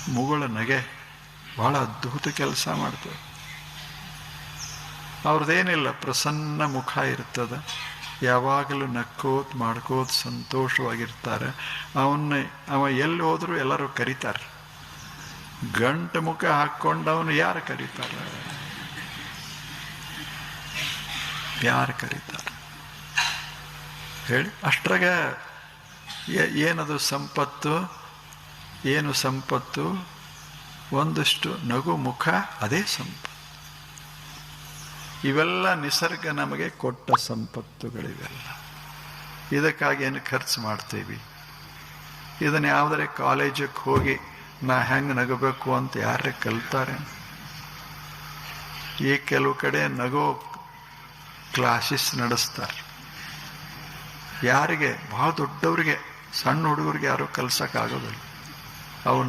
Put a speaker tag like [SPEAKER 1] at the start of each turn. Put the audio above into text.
[SPEAKER 1] ಮುಗುಳ ನಗೆ ಬಹಳ ಅದ್ಭುತ ಕೆಲಸ ಮಾಡ್ತದೆ. ಅವ್ರದ್ದೇನಿಲ್ಲ, ಪ್ರಸನ್ನ ಮುಖ ಇರ್ತದೆ, ಯಾವಾಗಲೂ ನಕ್ಕೋತ್ ಮಾಡ್ಕೋತ ಸಂತೋಷವಾಗಿರ್ತಾರೆ. ಅವ ಎಲ್ಲಿ ಹೋದ್ರು ಎಲ್ಲರೂ ಕರೀತಾರೆ. ಗಂಟು ಮುಖ ಹಾಕ್ಕೊಂಡವನು ಯಾರು ಕರೀತಾರೆ? ಯಾರು ಕರೀತಾರೆ ಹೇಳಿ? ಅಷ್ಟ್ರಾಗ ಏನದು ಸಂಪತ್ತು? ಏನು ಸಂಪತ್ತು? ಒಂದಷ್ಟು ನಗು ಮುಖ, ಅದೇ ಸಂಪತ್ತು. ಇವೆಲ್ಲ ನಿಸರ್ಗ ನಮಗೆ ಕೊಟ್ಟ ಸಂಪತ್ತುಗಳಿವೆಲ್ಲ. ಇದಕ್ಕಾಗಿ ಏನು ಖರ್ಚು ಮಾಡ್ತೀವಿ? ಇದನ್ನು ಯಾವುದರೆ ಕಾಲೇಜಿಗೆ ಹೋಗಿ ನಾ ಹೆಂಗೆ ನಗಬೇಕು ಅಂತ ಯಾರೇ ಕಲ್ತಾರೆ? ಈ ಕೆಲವು ಕಡೆ ನಗೋ ಕ್ಲಾಸಸ್ ನಡೆಸ್ತಾರೆ. ಯಾರಿಗೆ? ಭಾಳ ದೊಡ್ಡವ್ರಿಗೆ, ಸಣ್ಣ ಹುಡುಗರಿಗೆ ಯಾರೂ ಕಲ್ಸೋಕ್ಕಾಗೋದಿಲ್ಲ. ಅವು